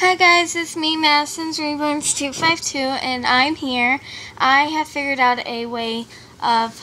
Hi guys, it's me, Madison's Reborn 252, and I'm here. I have figured out a way of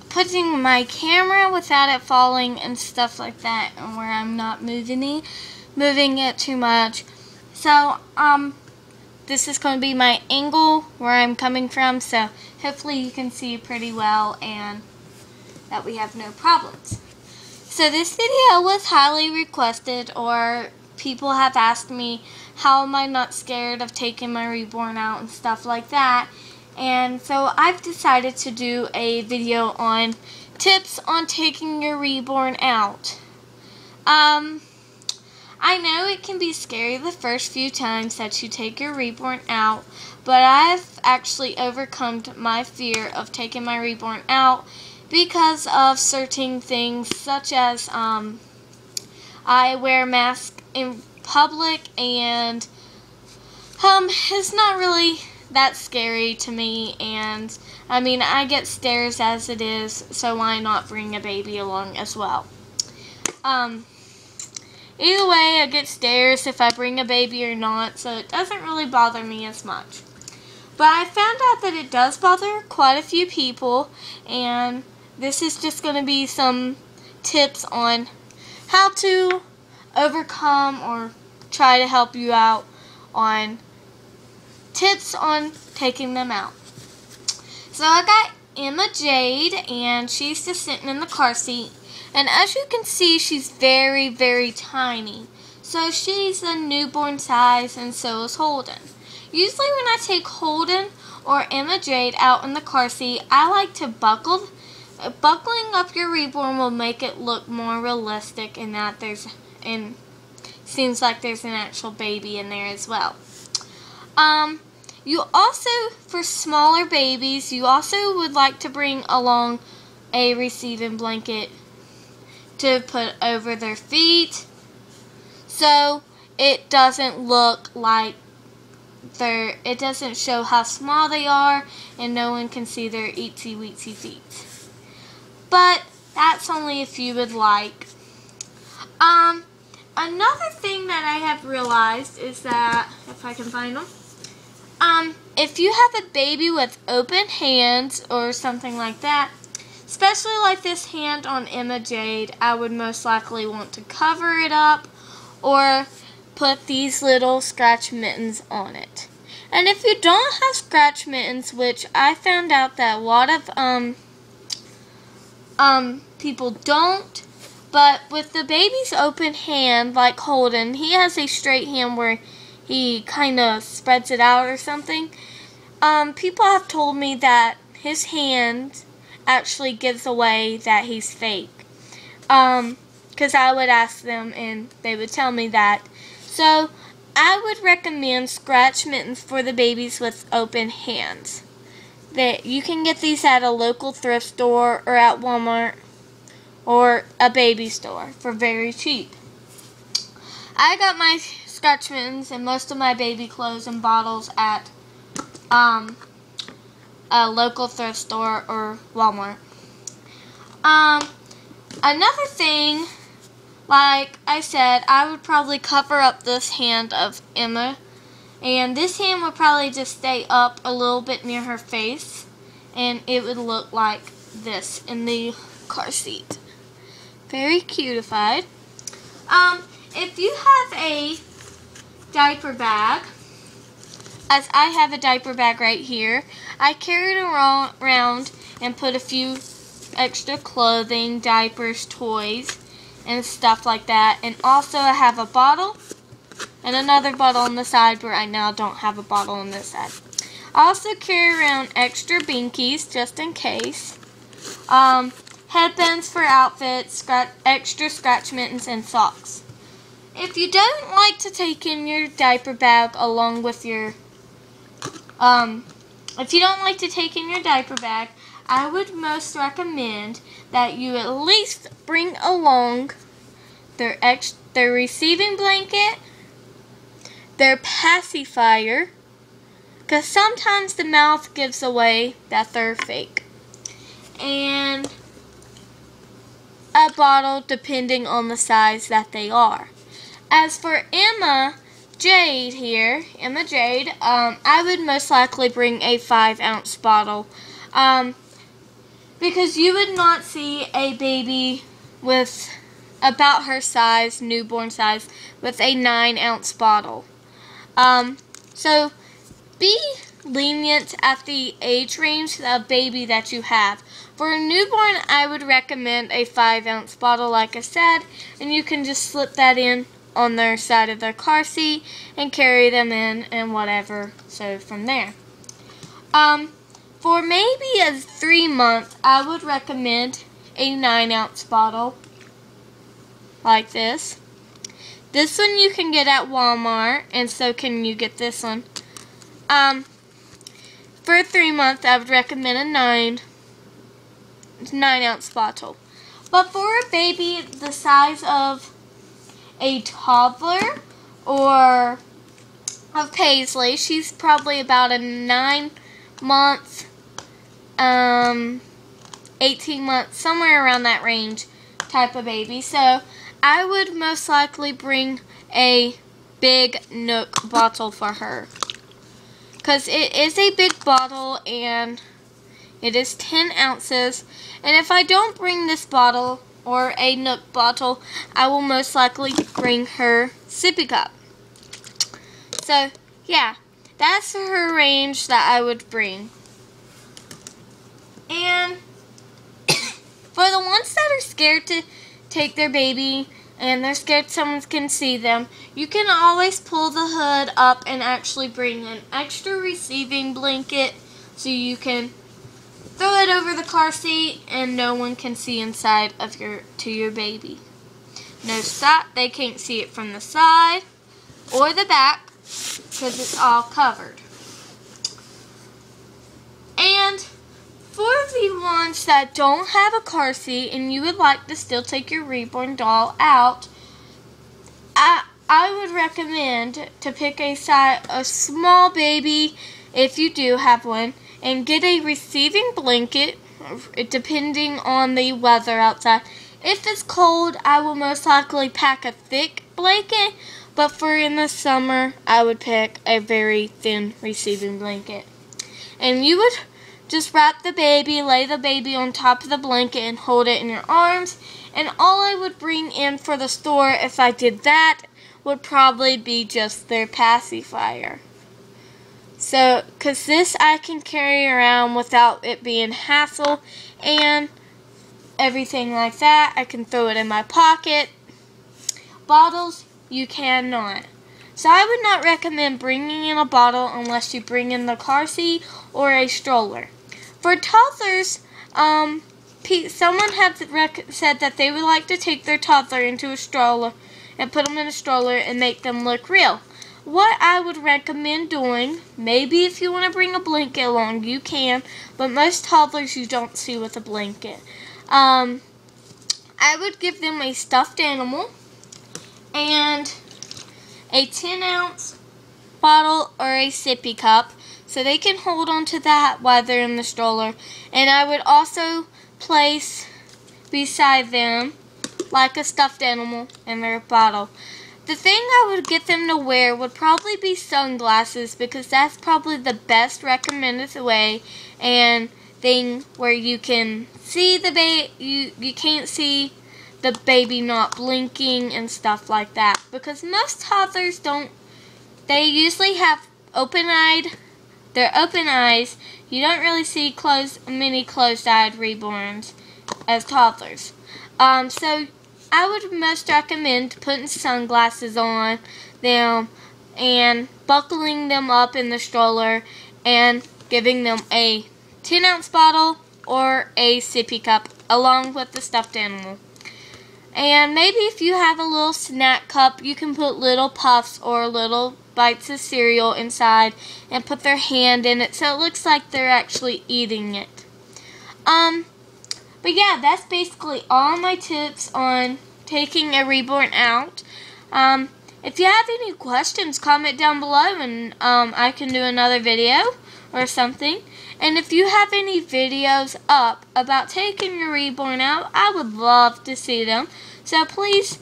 putting my camera without it falling and stuff like that, and where I'm not moving it too much. So, this is going to be my angle where I'm coming from, so hopefully you can see pretty well and that we have no problems. So this video was highly requested, or people have asked me how am I not scared of taking my Reborn out and stuff like that. And so I've decided to do a video on tips on taking your Reborn out. I know it can be scary the first few times that you take your Reborn out, but I've actually overcome my fear of taking my Reborn out because of certain things, such as I wear a mask in public, and it's not really that scary to me, and I mean, I get stares as it is, so why not bring a baby along as well? Either way, I get stares if I bring a baby or not, so it doesn't really bother me as much. But I found out that it does bother quite a few people, and this is just going to be some tips on how to overcome or try to help you out on tips on taking them out. So I got Emma Jade, and she's just sitting in the car seat. And as you can see, she's very, very tiny. So she's a newborn size, and so is Holden. Usually when I take Holden or Emma Jade out in the car seat, I like to buckling up your Reborn will make it look more realistic, in that seems like there's an actual baby in there as well. You also, for smaller babies, you also would like to bring along a receiving blanket to put over their feet, so it doesn't look like it doesn't show how small they are, and no one can see their itsy weetsy feet. But that's only if you would like. Another thing that I have realized is that, if I can find them, if you have a baby with open hands or something like that, especially like this hand on Emma Jade, I would most likely want to cover it up or put these little scratch mittens on it. And if you don't have scratch mittens, which I found out that a lot of people don't, but with the baby's open hand, like Holden, he has a straight hand where he kind of spreads it out or something. People have told me that his hand actually gives away that he's fake. Because I would ask them and they would tell me that. So I would recommend scratch mittens for the babies with open hands. That you can get these at a local thrift store or at Walmart or a baby store for very cheap. I got my scratch mittens and most of my baby clothes and bottles at a local thrift store or Walmart. Another thing, like I said, I would probably cover up this hand of Emma, and this hand would probably just stay up a little bit near her face, and it would look like this in the car seat. Very cutified. If you have a diaper bag, as I have a diaper bag right here, I carry it around and put a few extra clothing, diapers, toys, and stuff like that. And also I have a bottle and another bottle on the side, where I now don't have a bottle on this side. I also carry around extra binkies just in case. Headbands for outfits, extra scratch mittens, and socks. If you don't like to take in your diaper bag along with your if you don't like to take in your diaper bag, I would most recommend that you at least bring along their receiving blanket, their pacifier, because sometimes the mouth gives away that they're fake, and a bottle depending on the size that they are. As for Emma, jade here, in the jade, I would most likely bring a 5-ounce bottle. Because you would not see a baby with about her size, newborn size, with a 9-ounce bottle. So be lenient at the age range of baby that you have. For a newborn, I would recommend a 5-ounce bottle, like I said, and you can just slip that in on their side of their car seat and carry them in and whatever. So from there. For maybe a 3-month, I would recommend a 9-ounce bottle like this. This one you can get at Walmart, and so can you get this one. For a 3-month, I would recommend a 9-ounce bottle. But for a baby the size of a toddler or of Paisley, she's probably about a 9-month, 18 months, somewhere around that range type of baby. So I would most likely bring a big Nook bottle for her, because it is a big bottle and it is 10 ounces. And if I don't bring this bottle or a Nook bottle, I will most likely bring her sippy cup. So yeah, that's her range that I would bring. And for the ones that are scared to take their baby and they're scared someone can see them, you can always pull the hood up and actually bring an extra receiving blanket so you can throw it over the car seat and no one can see inside of your baby. Notice that they can't see it from the side or the back because it's all covered. And for the ones that don't have a car seat and you would like to still take your Reborn doll out, I would recommend to pick a small baby, if you do have one, and get a receiving blanket, depending on the weather outside. If it's cold, I will most likely pack a thick blanket, but for in the summer, I would pick a very thin receiving blanket. And you would just wrap the baby, lay the baby on top of the blanket, and hold it in your arms. And all I would bring in for the store, if I did that, would probably be just their pacifier. So, because this I can carry around without it being hassle and everything like that. I can throw it in my pocket. Bottles, you cannot. So I would not recommend bringing in a bottle unless you bring in the car seat or a stroller. For toddlers, someone had said that they would like to take their toddler into a stroller and put them in a stroller and make them look real. What I would recommend doing, maybe if you want to bring a blanket along, you can, but most toddlers you don't see with a blanket. I would give them a stuffed animal and a 10-ounce bottle or a sippy cup so they can hold on to that while they're in the stroller. And I would also place beside them like a stuffed animal in their bottle. The thing I would get them to wear would probably be sunglasses, because that's probably the best recommended way and thing where you can see the baby. You can't see the baby not blinking and stuff like that, because most toddlers don't. They usually have they're open eyes. You don't really see many closed-eyed reborns as toddlers. So I would most recommend putting sunglasses on them and buckling them up in the stroller and giving them a 10-ounce bottle or a sippy cup along with the stuffed animal. And maybe if you have a little snack cup, you can put little puffs or little bites of cereal inside and put their hand in it so it looks like they're actually eating it. But yeah, that's basically all my tips on taking a Reborn out. If you have any questions, comment down below and I can do another video or something. And if you have any videos up about taking your Reborn out, I would love to see them. So please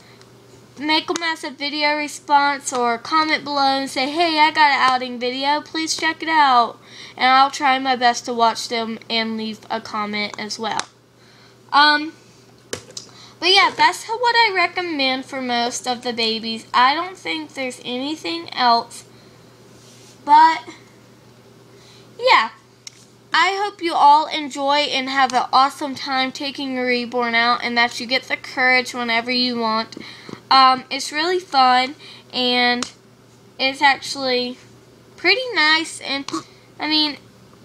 make them as a video response or comment below and say, hey, I got an outing video, please check it out. And I'll try my best to watch them and leave a comment as well. But yeah, that's what I recommend for most of the babies. I don't think there's anything else. But yeah, I hope you all enjoy and have an awesome time taking a reborn out, and that you get the courage whenever you want. It's really fun, and it's actually pretty nice, and I mean,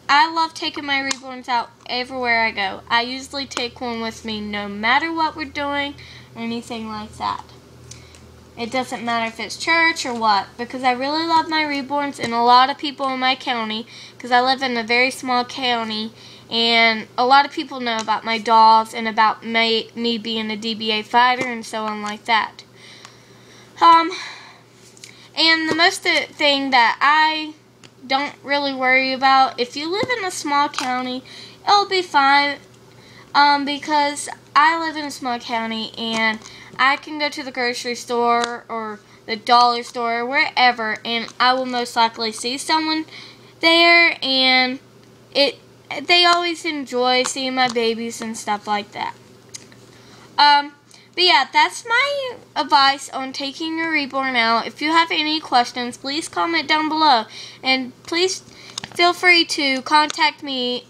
I love taking my reborns out everywhere I go. I usually take one with me no matter what we're doing or anything like that. It doesn't matter if it's church or what, because I really love my reborns, and a lot of people in my county, because I live in a very small county, and a lot of people know about my dogs and about me being a DBA fighter and so on like that. And the most thing that I don't really worry about, if you live in a small county, it'll be fine, because I live in a small county and I can go to the grocery store or the dollar store or wherever, and I will most likely see someone there, and they always enjoy seeing my babies and stuff like that. But yeah, that's my advice on taking your reborn out. If you have any questions, please comment down below, and please feel free to contact me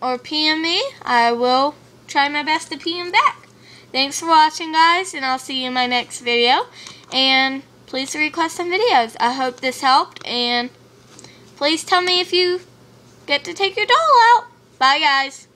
or PM me. I will try my best to PM back. Thanks for watching, guys, and I'll see you in my next video. And please request some videos. I hope this helped, and please tell me if you get to take your doll out. Bye, guys.